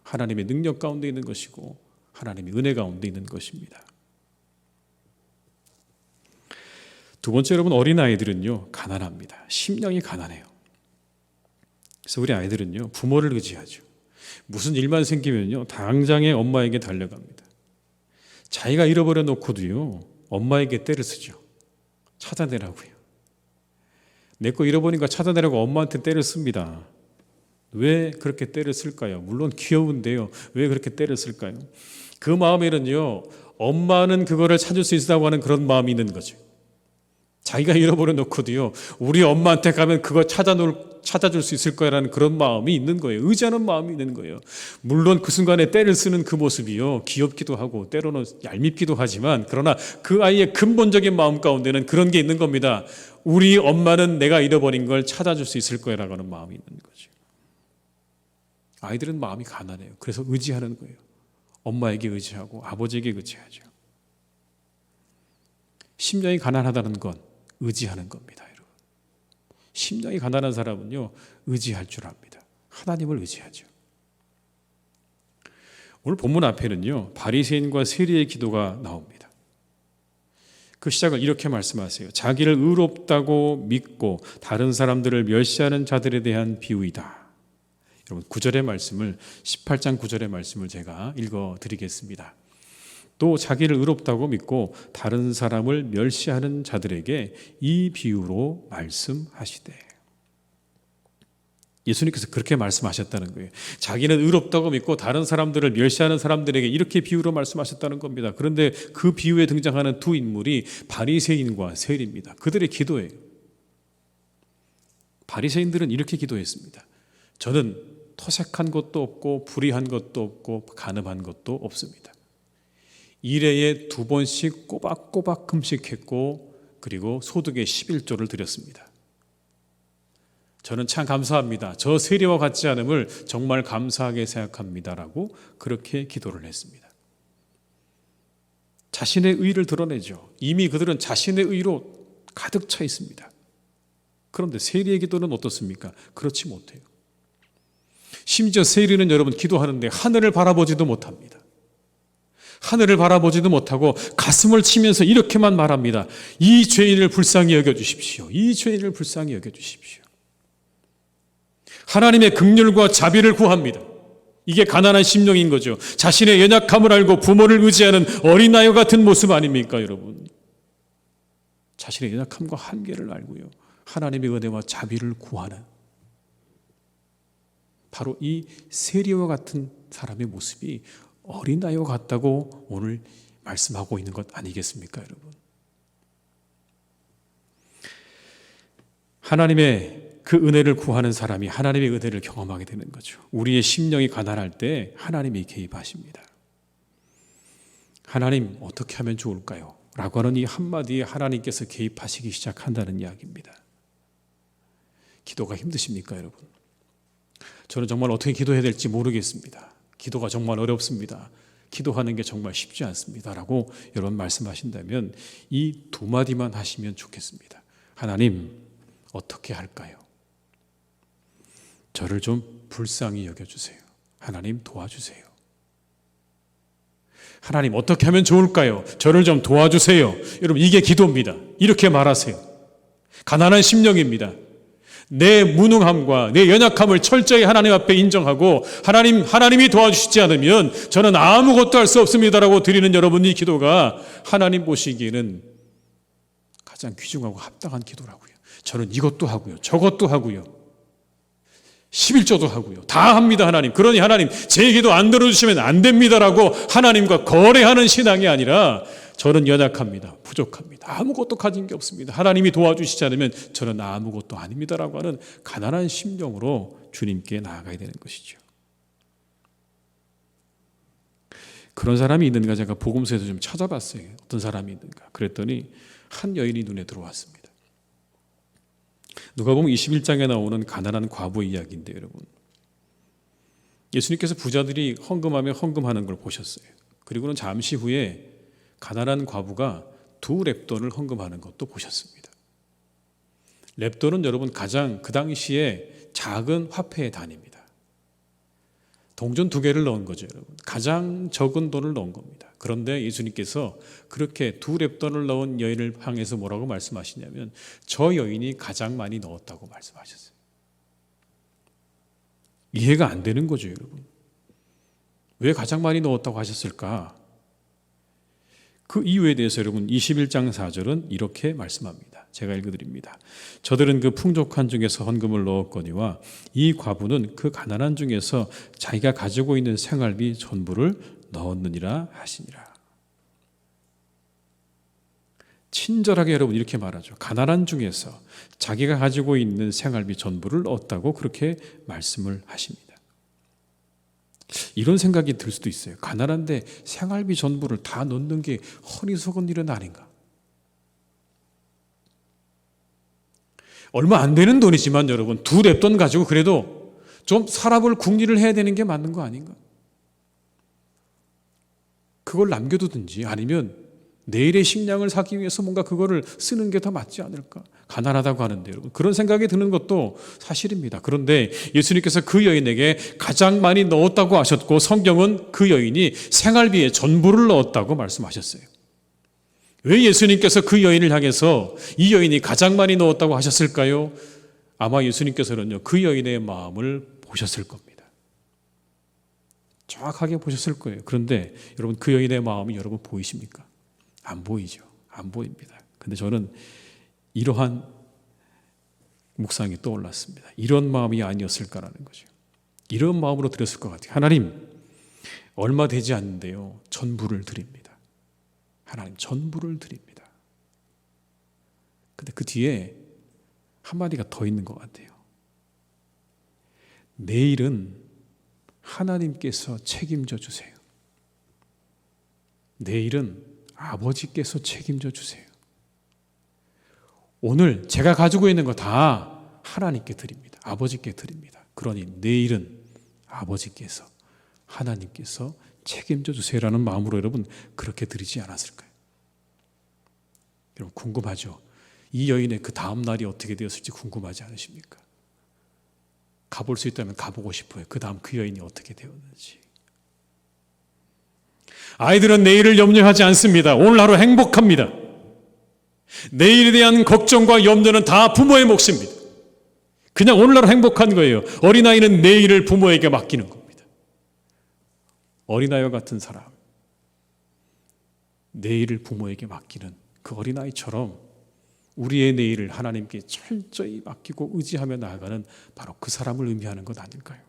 하나님의 능력 가운데 있는 것이고 하나님의 은혜 가운데 있는 것입니다. 두 번째 여러분 어린아이들은요 가난합니다. 심령이 가난해요. 그래서 우리 아이들은요 부모를 의지하죠. 무슨 일만 생기면요 당장에 엄마에게 달려갑니다. 자기가 잃어버려 놓고도요 엄마에게 떼를 쓰죠. 찾아내라고요. 내 거 잃어버리니까 찾아내라고 엄마한테 떼를 씁니다. 왜 그렇게 떼를 쓸까요? 물론 귀여운데요 왜 그렇게 떼를 쓸까요? 그 마음에는요, 엄마는 그거를 찾을 수 있다고 하는 그런 마음이 있는 거죠. 자기가 잃어버려 놓고도요, 우리 엄마한테 가면 그거 찾아줄 수 있을 거라는 그런 마음이 있는 거예요. 의지하는 마음이 있는 거예요. 물론 그 순간에 때를 쓰는 그 모습이요, 귀엽기도 하고 때로는 얄밉기도 하지만, 그러나 그 아이의 근본적인 마음 가운데는 그런 게 있는 겁니다. 우리 엄마는 내가 잃어버린 걸 찾아줄 수 있을 거라고 하는 마음이 있는 거죠. 아이들은 마음이 가난해요. 그래서 의지하는 거예요. 엄마에게 의지하고 아버지에게 의지하죠. 심령이 가난하다는 건 의지하는 겁니다, 여러분. 심령이 가난한 사람은요, 의지할 줄 압니다. 하나님을 의지하죠. 오늘 본문 앞에는요, 바리새인과 세리의 기도가 나옵니다. 그 시작을 이렇게 말씀하세요. 자기를 의롭다고 믿고 다른 사람들을 멸시하는 자들에 대한 비유이다. 여러분, 9절의 말씀을, 18장 9절의 말씀을 제가 읽어드리겠습니다. 또 자기를 의롭다고 믿고 다른 사람을 멸시하는 자들에게 이 비유로 말씀하시되. 예수님께서 그렇게 말씀하셨다는 거예요. 자기는 의롭다고 믿고 다른 사람들을 멸시하는 사람들에게 이렇게 비유로 말씀하셨다는 겁니다. 그런데 그 비유에 등장하는 두 인물이 바리새인과 세리입니다. 그들의 기도예요. 바리새인들은 이렇게 기도했습니다. 저는 토색한 것도 없고 불의한 것도 없고 간음한 것도 없습니다. 일회에 2번씩 꼬박꼬박 금식했고 그리고 소득의 11조를 드렸습니다. 저는 참 감사합니다. 저 세리와 같지 않음을 정말 감사하게 생각합니다라고 그렇게 기도를 했습니다. 자신의 의를 드러내죠. 이미 그들은 자신의 의로 가득 차 있습니다. 그런데 세리의 기도는 어떻습니까? 그렇지 못해요. 심지어 세리는 여러분 기도하는데 하늘을 바라보지도 못합니다. 하늘을 바라보지도 못하고 가슴을 치면서 이렇게만 말합니다. 이 죄인을 불쌍히 여겨주십시오. 이 죄인을 불쌍히 여겨주십시오. 하나님의 긍휼과 자비를 구합니다. 이게 가난한 심령인 거죠. 자신의 연약함을 알고 부모를 의지하는 어린아이와 같은 모습 아닙니까, 여러분? 자신의 연약함과 한계를 알고요, 하나님의 은혜와 자비를 구하는 바로 이 세리와 같은 사람의 모습이 어린아이와 같다고 오늘 말씀하고 있는 것 아니겠습니까, 여러분? 하나님의 그 은혜를 구하는 사람이 하나님의 은혜를 경험하게 되는 거죠. 우리의 심령이 가난할 때 하나님이 개입하십니다. 하나님 어떻게 하면 좋을까요? 라고 하는 이 한마디에 하나님께서 개입하시기 시작한다는 이야기입니다. 기도가 힘드십니까, 여러분? 저는 정말 어떻게 기도해야 될지 모르겠습니다. 기도가 정말 어렵습니다. 기도하는 게 정말 쉽지 않습니다. 라고 여러분 말씀하신다면 이 두 마디만 하시면 좋겠습니다. 하나님, 어떻게 할까요? 저를 좀 불쌍히 여겨주세요. 하나님, 도와주세요. 하나님, 어떻게 하면 좋을까요? 저를 좀 도와주세요. 여러분, 이게 기도입니다. 이렇게 말하세요. 가난한 심령입니다. 내 무능함과 내 연약함을 철저히 하나님 앞에 인정하고 하나님이 도와주시지 않으면 저는 아무것도 할 수 없습니다라고 드리는 여러분의 기도가 하나님 보시기에는 가장 귀중하고 합당한 기도라고요. 저는 이것도 하고요, 저것도 하고요, 11조도 하고요, 다 합니다. 하나님, 그러니 하나님 제 기도 안 들어주시면 안 됩니다라고 하나님과 거래하는 신앙이 아니라 저는 연약합니다, 부족합니다, 아무것도 가진 게 없습니다, 하나님이 도와주시지 않으면 저는 아무것도 아닙니다라고 하는 가난한 심령으로 주님께 나아가야 되는 것이죠. 그런 사람이 있는가 제가 복음서에서 좀 찾아봤어요. 어떤 사람이 있는가. 그랬더니 한 여인이 눈에 들어왔습니다. 누가복음 21장에 나오는 가난한 과부의 이야기인데요, 여러분. 예수님께서 부자들이 헌금하며 헌금하는 걸 보셨어요. 그리고는 잠시 후에 가난한 과부가 2렙돈을 헌금하는 것도 보셨습니다. 렙돈은 여러분 가장 그 당시에 작은 화폐의 단위입니다. 동전 2개를 넣은 거죠, 여러분. 가장 적은 돈을 넣은 겁니다. 그런데 예수님께서 그렇게 2렙돈을 넣은 여인을 향해서 뭐라고 말씀하시냐면 저 여인이 가장 많이 넣었다고 말씀하셨어요. 이해가 안 되는 거죠, 여러분. 왜 가장 많이 넣었다고 하셨을까? 그 이유에 대해서 여러분 21장 4절은 이렇게 말씀합니다. 제가 읽어드립니다. 저들은 그 풍족한 중에서 헌금을 넣었거니와 이 과부는 그 가난한 중에서 자기가 가지고 있는 생활비 전부를 넣었느니라 하시니라. 친절하게 여러분 이렇게 말하죠. 가난한 중에서 자기가 가지고 있는 생활비 전부를 얻다고 그렇게 말씀을 하십니다. 이런 생각이 들 수도 있어요. 가난한데 생활비 전부를 다 넣는 게 허리속은 일은 아닌가? 얼마 안 되는 돈이지만 여러분 두 랩돈 가지고 그래도 좀 살아볼 궁리를 해야 되는 게 맞는 거 아닌가? 그걸 남겨두든지 아니면 내일의 식량을 사기 위해서 뭔가 그거를 쓰는 게 더 맞지 않을까? 가난하다고 하는데 여러분 그런 생각이 드는 것도 사실입니다. 그런데 예수님께서 그 여인에게 가장 많이 넣었다고 하셨고 성경은 그 여인이 생활비의 전부를 넣었다고 말씀하셨어요. 왜 예수님께서 그 여인을 향해서 이 여인이 가장 많이 넣었다고 하셨을까요? 아마 예수님께서는요 그 여인의 마음을 보셨을 겁니다. 정확하게 보셨을 거예요. 그런데 여러분 그 여인의 마음이 여러분 보이십니까? 안 보이죠. 안 보입니다. 근데 저는 이러한 묵상이 떠올랐습니다. 이런 마음이 아니었을까라는 거죠. 이런 마음으로 드렸을 것 같아요. 하나님, 얼마 되지 않는데요. 전부를 드립니다. 하나님, 전부를 드립니다. 근데 그 뒤에 한마디가 더 있는 것 같아요. 내일은 하나님께서 책임져 주세요. 내일은 아버지께서 책임져 주세요. 오늘 제가 가지고 있는 거 다 하나님께 드립니다. 아버지께 드립니다. 그러니 내일은 아버지께서 하나님께서 책임져 주세요라는 마음으로 여러분 그렇게 드리지 않았을까요? 여러분 궁금하죠? 이 여인의 그 다음 날이 어떻게 되었을지 궁금하지 않으십니까? 가볼 수 있다면 가보고 싶어요. 그 다음 그 여인이 어떻게 되었는지. 아이들은 내일을 염려하지 않습니다. 오늘 하루 행복합니다. 내일에 대한 걱정과 염려는 다 부모의 몫입니다. 그냥 오늘 하루 행복한 거예요. 어린아이는 내일을 부모에게 맡기는 겁니다. 어린아이와 같은 사람, 내일을 부모에게 맡기는 그 어린아이처럼 우리의 내일을 하나님께 철저히 맡기고 의지하며 나아가는 바로 그 사람을 의미하는 것 아닐까요?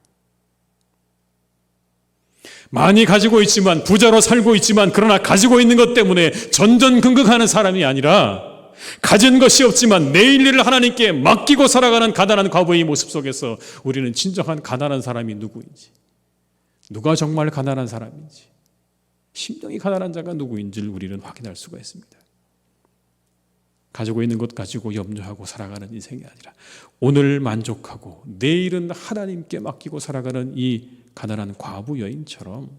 많이 가지고 있지만 부자로 살고 있지만 그러나 가지고 있는 것 때문에 전전긍긍하는 사람이 아니라 가진 것이 없지만 내일 일을 하나님께 맡기고 살아가는 가난한 과부의 모습 속에서 우리는 진정한 가난한 사람이 누구인지, 누가 정말 가난한 사람인지, 심령이 가난한 자가 누구인지를 우리는 확인할 수가 있습니다. 가지고 있는 것 가지고 염려하고 살아가는 인생이 아니라 오늘 만족하고 내일은 하나님께 맡기고 살아가는 이 가난한 과부 여인처럼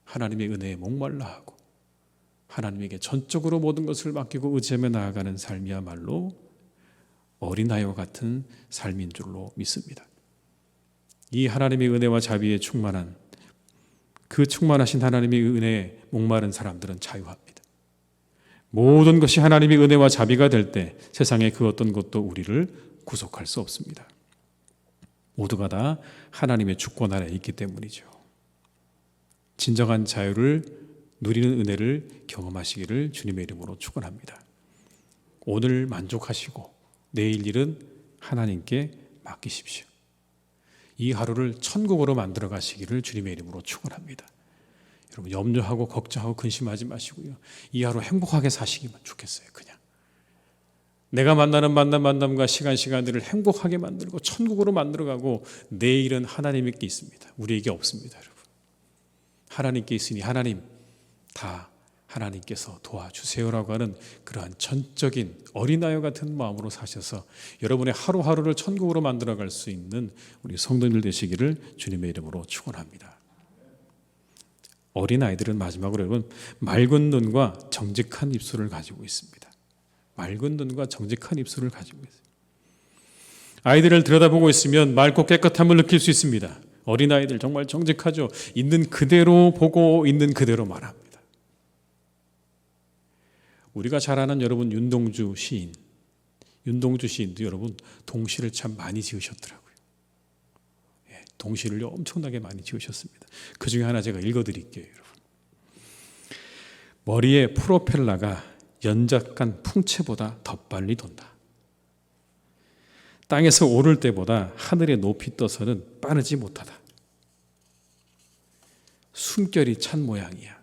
하나님의 은혜에 목말라 하고 하나님에게 전적으로 모든 것을 맡기고 의지하며 나아가는 삶이야말로 어린아이와 같은 삶인 줄로 믿습니다. 이 하나님의 은혜와 자비에 충만한 그 충만하신 하나님의 은혜에 목마른 사람들은 자유합니다. 모든 것이 하나님의 은혜와 자비가 될 때 세상에 그 어떤 것도 우리를 구속할 수 없습니다. 모두가 다 하나님의 주권 아래 있기 때문이죠. 진정한 자유를 누리는 은혜를 경험하시기를 주님의 이름으로 축원합니다. 오늘 만족하시고 내일 일은 하나님께 맡기십시오. 이 하루를 천국으로 만들어 가시기를 주님의 이름으로 축원합니다. 여러분 염려하고 걱정하고 근심하지 마시고요. 이 하루 행복하게 사시기만 좋겠어요. 그냥 내가 만나는 만남과 시간들을 행복하게 만들고 천국으로 만들어가고 내일은 하나님께 있습니다. 우리에게 없습니다. 여러분 하나님께 있으니 하나님 다 하나님께서 도와주세요라고 하는 그러한 전적인 어린아이와 같은 마음으로 사셔서 여러분의 하루하루를 천국으로 만들어갈 수 있는 우리 성도님들 되시기를 주님의 이름으로 축원합니다. 어린아이들은 마지막으로 여러분 맑은 눈과 정직한 입술을 가지고 있습니다. 맑은 눈과 정직한 입술을 가지고 있어요. 아이들을 들여다보고 있으면 맑고 깨끗함을 느낄 수 있습니다. 어린아이들 정말 정직하죠. 있는 그대로 보고 있는 그대로 말합니다. 우리가 잘 아는 여러분 윤동주 시인도 여러분 동시를 참 많이 지으셨더라고요. 동시를 엄청나게 많이 지으셨습니다. 그 중에 하나 제가 읽어드릴게요. 여러분. 머리에 프로펠러가 연작한 풍채보다 더 빨리 돈다. 땅에서 오를 때보다 하늘의 높이 떠서는 빠르지 못하다. 숨결이 찬 모양이야.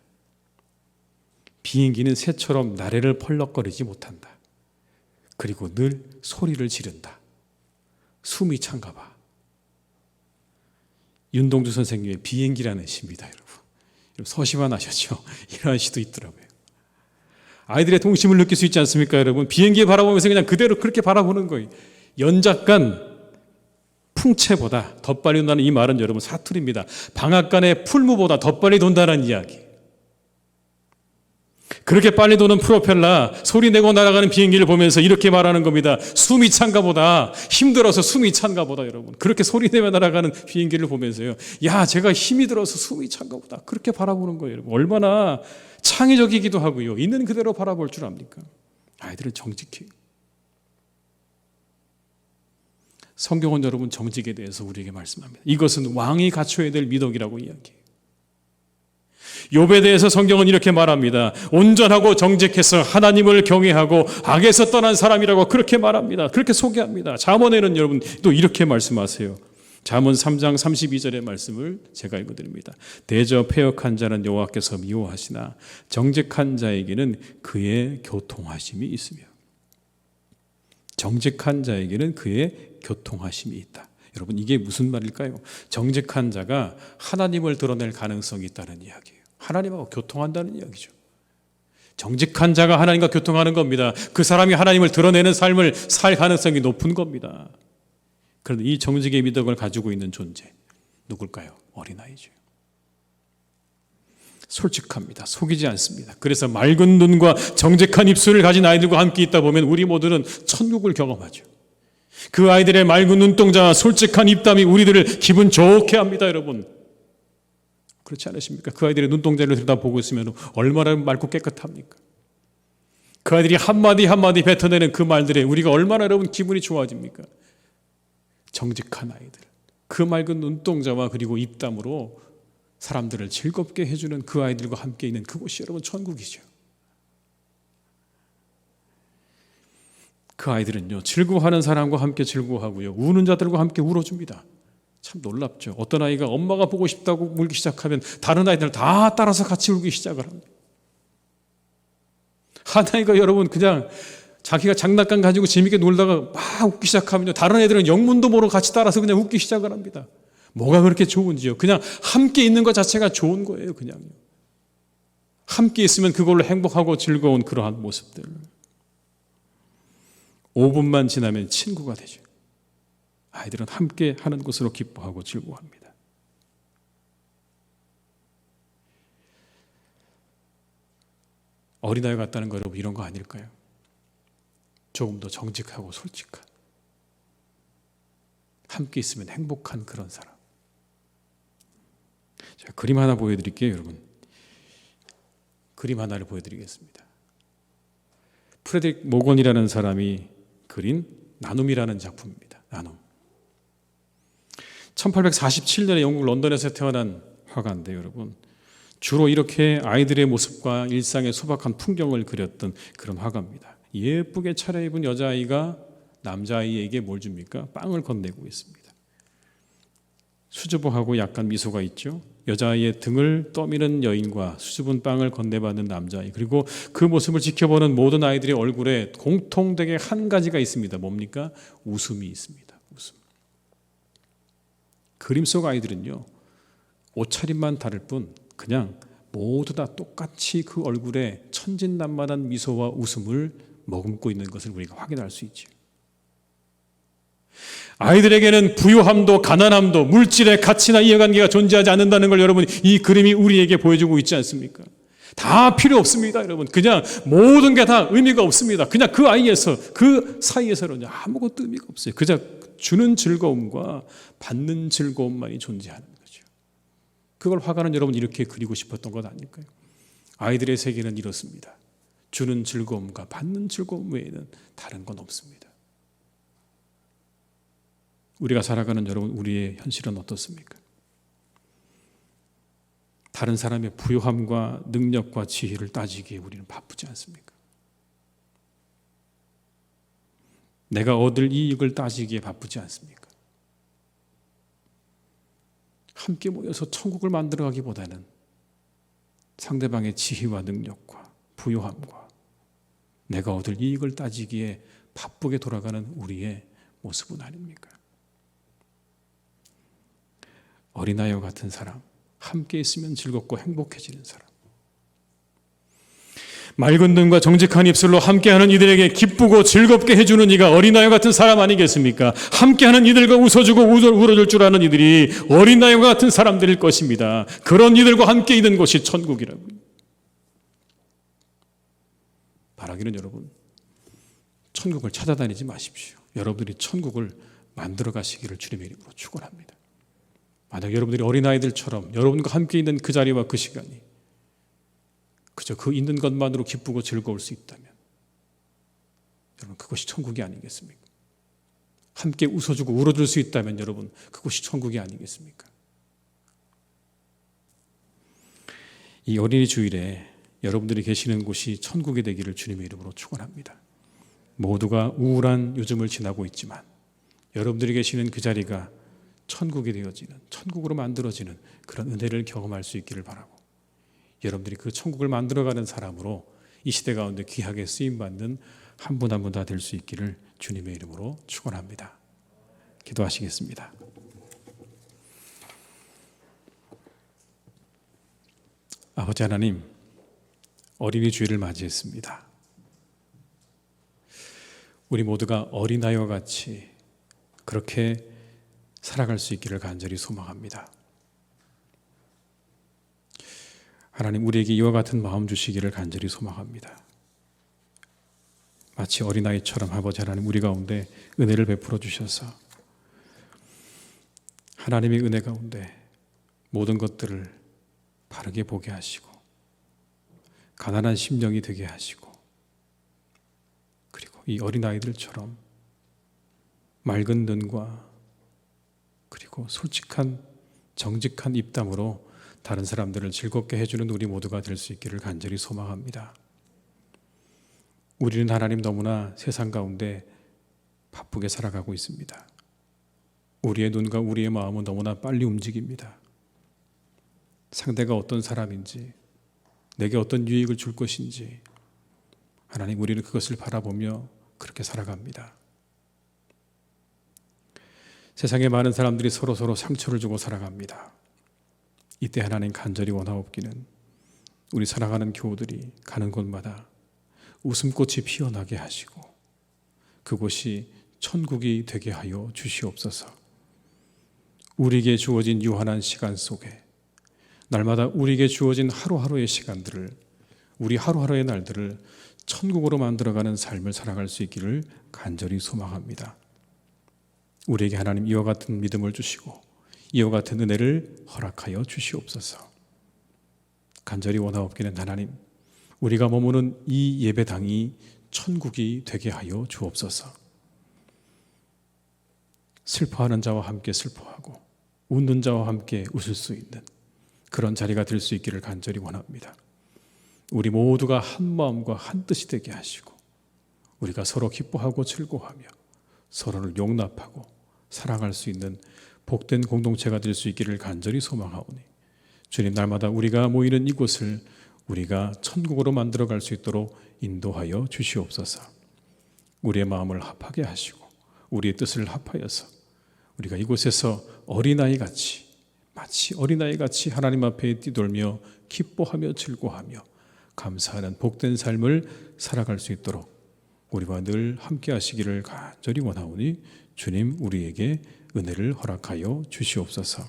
비행기는 새처럼 나래를 펄럭거리지 못한다. 그리고 늘 소리를 지른다. 숨이 찬가 봐. 윤동주 선생님의 비행기라는 시입니다, 여러분. 서시만 하셨죠? 이런 시도 있더라고요. 아이들의 동심을 느낄 수 있지 않습니까, 여러분? 비행기 바라보면서 그냥 그대로 그렇게 바라보는 거예요. 연작간 풍채보다 더 빨리 돈다는 이 말은 여러분 사투리입니다. 방앗간의 풀무보다 더 빨리 돈다는 이야기. 그렇게 빨리 도는 프로펠러, 소리 내고 날아가는 비행기를 보면서 이렇게 말하는 겁니다. 숨이 찬가 보다, 힘들어서 숨이 찬가 보다. 여러분, 그렇게 소리 내며 날아가는 비행기를 보면서요, 야, 제가 힘이 들어서 숨이 찬가 보다, 그렇게 바라보는 거예요. 여러분, 얼마나 창의적이기도 하고요, 있는 그대로 바라볼 줄 압니까? 아이들은 정직해요. 성경은 여러분 정직에 대해서 우리에게 말씀합니다. 이것은 왕이 갖춰야 될 미덕이라고 이야기해요. 욥에 대해서 성경은 이렇게 말합니다. 온전하고 정직해서 하나님을 경외하고 악에서 떠난 사람이라고 그렇게 말합니다. 그렇게 소개합니다. 잠언에는 여러분 또 이렇게 말씀하세요. 잠언 3장 32절의 말씀을 제가 읽어드립니다. 대저 패역한 자는 여호와께서 미워하시나 정직한 자에게는 그의 교통하심이 있으며. 정직한 자에게는 그의 교통하심이 있다. 여러분, 이게 무슨 말일까요? 정직한 자가 하나님을 드러낼 가능성이 있다는 이야기예요. 하나님하고 교통한다는 이야기죠. 정직한 자가 하나님과 교통하는 겁니다. 그 사람이 하나님을 드러내는 삶을 살 가능성이 높은 겁니다. 그런데 이 정직의 미덕을 가지고 있는 존재 누굴까요? 어린아이죠. 솔직합니다. 속이지 않습니다. 그래서 맑은 눈과 정직한 입술을 가진 아이들과 함께 있다 보면 우리 모두는 천국을 경험하죠. 그 아이들의 맑은 눈동자와 솔직한 입담이 우리들을 기분 좋게 합니다, 여러분. 그렇지 않으십니까? 그 아이들의 눈동자를 들여다보고 있으면 얼마나 맑고 깨끗합니까? 그 아이들이 한마디 한마디 뱉어내는 그 말들에 우리가 얼마나 여러분 기분이 좋아집니까? 정직한 아이들, 그 맑은 눈동자와 그리고 입담으로 사람들을 즐겁게 해주는 그 아이들과 함께 있는 그곳이 여러분 천국이죠. 그 아이들은요, 즐거워하는 사람과 함께 즐거워하고요, 우는 자들과 함께 울어줍니다. 참 놀랍죠. 어떤 아이가 엄마가 보고 싶다고 울기 시작하면 다른 아이들 다 따라서 같이 울기 시작을 합니다. 한 아이가 여러분 그냥 자기가 장난감 가지고 재밌게 놀다가 막 웃기 시작하면요, 다른 애들은 영문도 모르고 같이 따라서 그냥 웃기 시작을 합니다. 뭐가 그렇게 좋은지요? 그냥 함께 있는 것 자체가 좋은 거예요. 그냥요. 함께 있으면 그걸로 행복하고 즐거운 그러한 모습들. 5분만 지나면 친구가 되죠. 아이들은 함께 하는 것으로 기뻐하고 즐거워합니다. 어린아이 같다는 거 여러분 이런 거 아닐까요? 조금 더 정직하고 솔직한, 함께 있으면 행복한 그런 사람. 제가 그림 하나 보여드릴게요, 여러분. 그림 하나를 보여드리겠습니다. 프레드릭 모건이라는 사람이 그린 나눔이라는 작품입니다. 나눔. 1847년에 영국 런던에서 태어난 화가인데 여러분, 주로 이렇게 아이들의 모습과 일상의 소박한 풍경을 그렸던 그런 화가입니다. 예쁘게 차려입은 여자아이가 남자아이에게 뭘 줍니까? 빵을 건네고 있습니다. 수줍어하고 약간 미소가 있죠. 여자아이의 등을 떠미는 여인과 수줍은 빵을 건네받는 남자아이, 그리고 그 모습을 지켜보는 모든 아이들의 얼굴에 공통되게 한 가지가 있습니다. 뭡니까? 웃음이 있습니다. 웃음. 그림 속 아이들은요, 옷차림만 다를 뿐 그냥 모두 다 똑같이 그 얼굴에 천진난만한 미소와 웃음을 머금고 있는 것을 우리가 확인할 수 있죠. 아이들에게는 부유함도 가난함도 물질의 가치나 이해관계가 존재하지 않는다는 걸 여러분 이 그림이 우리에게 보여주고 있지 않습니까? 다 필요 없습니다, 여러분. 그냥 모든 게 다 의미가 없습니다. 그냥 그 아이에서, 그 사이에서는 아무것도 의미가 없어요. 그저 주는 즐거움과 받는 즐거움만이 존재하는 거죠. 그걸 화가는 여러분 이렇게 그리고 싶었던 것 아닐까요? 아이들의 세계는 이렇습니다. 주는 즐거움과 받는 즐거움 외에는 다른 건 없습니다. 우리가 살아가는 여러분, 우리의 현실은 어떻습니까? 다른 사람의 부유함과 능력과 지혜를 따지기에 우리는 바쁘지 않습니까? 내가 얻을 이익을 따지기에 바쁘지 않습니까? 함께 모여서 천국을 만들어가기보다는 상대방의 지혜와 능력과 부요함과 내가 얻을 이익을 따지기에 바쁘게 돌아가는 우리의 모습은 아닙니까? 어린아이와 같은 사람, 함께 있으면 즐겁고 행복해지는 사람, 맑은 눈과 정직한 입술로 함께하는 이들에게 기쁘고 즐겁게 해주는 이가 어린아이와 같은 사람 아니겠습니까? 함께하는 이들과 웃어주고 울어줄 줄 아는 이들이 어린아이와 같은 사람들일 것입니다. 그런 이들과 함께 있는 곳이 천국이라고요. 바라기는 여러분, 천국을 찾아다니지 마십시오. 여러분들이 천국을 만들어 가시기를 주님의 이름으로 축원합니다. 만약 여러분들이 어린아이들처럼 여러분과 함께 있는 그 자리와 그 시간이 그저 그 있는 것만으로 기쁘고 즐거울 수 있다면 여러분, 그것이 천국이 아니겠습니까? 함께 웃어주고 울어줄 수 있다면 여러분, 그것이 천국이 아니겠습니까? 이 어린이 주일에 여러분들이 계시는 곳이 천국이 되기를 주님의 이름으로 축원합니다. 모두가 우울한 요즘을 지나고 있지만 여러분들이 계시는 그 자리가 천국이 되어지는, 천국으로 만들어지는 그런 은혜를 경험할 수 있기를 바라고, 여러분들이 그 천국을 만들어가는 사람으로 이 시대 가운데 귀하게 쓰임받는 한 분 한 분 다 될 수 있기를 주님의 이름으로 축원합니다. 기도하시겠습니다. 아버지 하나님, 어린이 주일을 맞이했습니다. 우리 모두가 어린아이와 같이 그렇게 살아갈 수 있기를 간절히 소망합니다. 하나님, 우리에게 이와 같은 마음 주시기를 간절히 소망합니다. 마치 어린아이처럼 아버지 하나님, 우리 가운데 은혜를 베풀어 주셔서 하나님의 은혜 가운데 모든 것들을 바르게 보게 하시고 가난한 심령이 되게 하시고, 그리고 이 어린아이들처럼 맑은 눈과 그리고 솔직한 정직한 입담으로 다른 사람들을 즐겁게 해주는 우리 모두가 될 수 있기를 간절히 소망합니다. 우리는 하나님 너무나 세상 가운데 바쁘게 살아가고 있습니다. 우리의 눈과 우리의 마음은 너무나 빨리 움직입니다. 상대가 어떤 사람인지, 내게 어떤 유익을 줄 것인지 하나님, 우리는 그것을 바라보며 그렇게 살아갑니다. 세상에 많은 사람들이 서로 상처를 주고 살아갑니다. 이때 하나님, 간절히 원하옵기는 우리 사랑하는 교우들이 가는 곳마다 웃음꽃이 피어나게 하시고 그곳이 천국이 되게 하여 주시옵소서. 우리에게 주어진 유한한 시간 속에 날마다 우리에게 주어진 하루하루의 시간들을, 우리 하루하루의 날들을 천국으로 만들어가는 삶을 살아갈 수 있기를 간절히 소망합니다. 우리에게 하나님 이와 같은 믿음을 주시고 이와 같은 은혜를 허락하여 주시옵소서. 간절히 원하옵기는 하나님, 우리가 머무는 이 예배당이 천국이 되게 하여 주옵소서. 슬퍼하는 자와 함께 슬퍼하고 웃는 자와 함께 웃을 수 있는 그런 자리가 될 수 있기를 간절히 원합니다. 우리 모두가 한 마음과 한 뜻이 되게 하시고 우리가 서로 기뻐하고 즐거워하며 서로를 용납하고 사랑할 수 있는 복된 공동체가 될 수 있기를 간절히 소망하오니, 주님, 날마다 우리가 모이는 이곳을 우리가 천국으로 만들어갈 수 있도록 인도하여 주시옵소서. 우리의 마음을 합하게 하시고 우리의 뜻을 합하여서 우리가 이곳에서 어린아이같이, 마치 어린아이같이 하나님 앞에 뛰돌며 기뻐하며 즐거워하며 감사하는 복된 삶을 살아갈 수 있도록 우리와 늘 함께 하시기를 간절히 원하오니 주님, 우리에게 은혜를 허락하여 주시옵소서.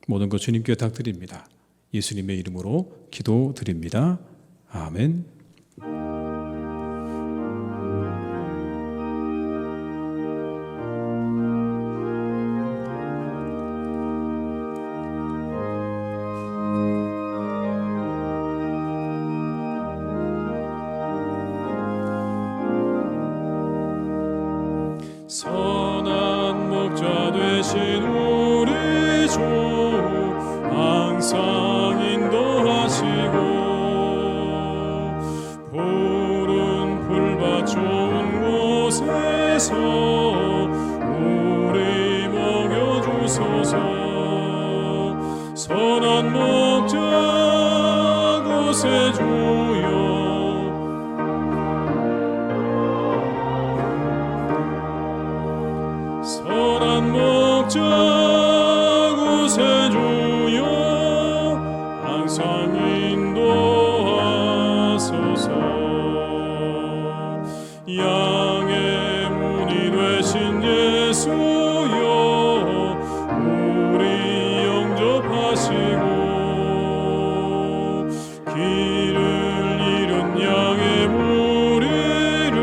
모든 것 주님께 부탁드립니다. 예수님의 이름으로 기도드립니다. 아멘. 선한 목자 되신 우리 주 항상 인도하시고 푸른 풀밭 좋은 곳에서 우리 먹여주소서. 선한 목자 구세주여 선한 목자 구세주여 항상 인도하소서 양의 문이 되신 예수여 우리 영접하시고 길을 잃은 양의 무리를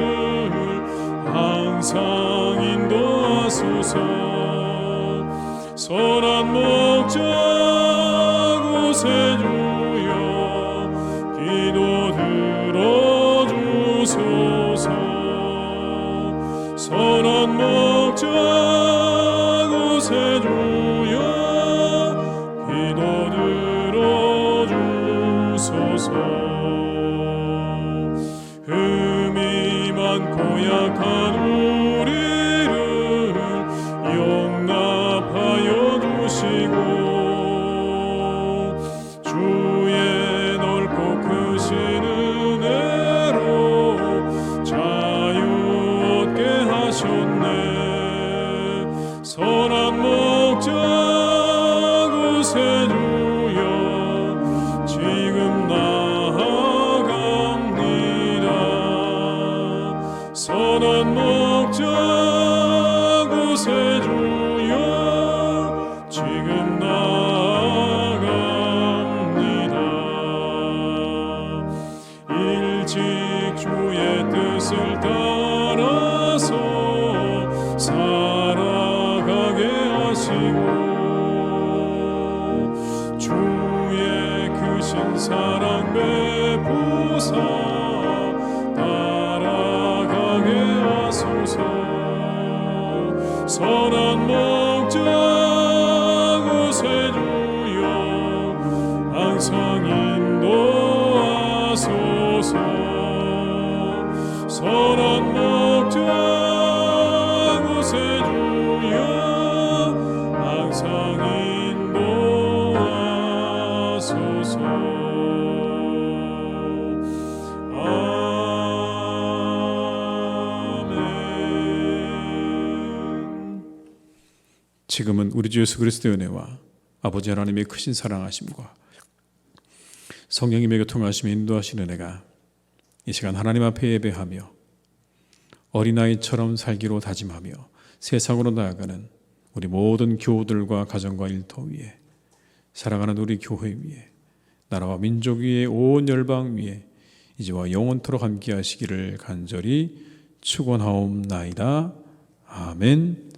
항상 인도하소서 선한 목자 구세주여 기도 들어주소서 선한 목자 구세주여 기도 들어주소서 흠이 많고 약한 우리를 용납하여 주시고 주의 넓고 크신 은혜로 자유 얻게 하셨네 선한 목자 구세주여 지금 나아갑니다 선한 목자 구세주여 지금 나아갑니다 일찍 주의 뜻을 따라서 살아가게 하시고 주의 크신 사랑 베푸사 따라가게 하소서 선한 목자 구세주여 항상 인도하소서 선한 목자 구세주여 항상 인도하소서 지금은 우리 주 예수 그리스도의 은혜와 아버지 하나님의 크신 사랑하심과 성령님의 교통하심에 인도하시는 은혜가 이 시간 하나님 앞에 예배하며 어린아이처럼 살기로 다짐하며 세상으로 나아가는 우리 모든 교우들과 가정과 일터 위에 사랑하는 우리 교회 위에 나라와 민족 위에 온 열방 위에 이제와 영원토록 함께 하시기를 간절히 축원하옵나이다. 아멘.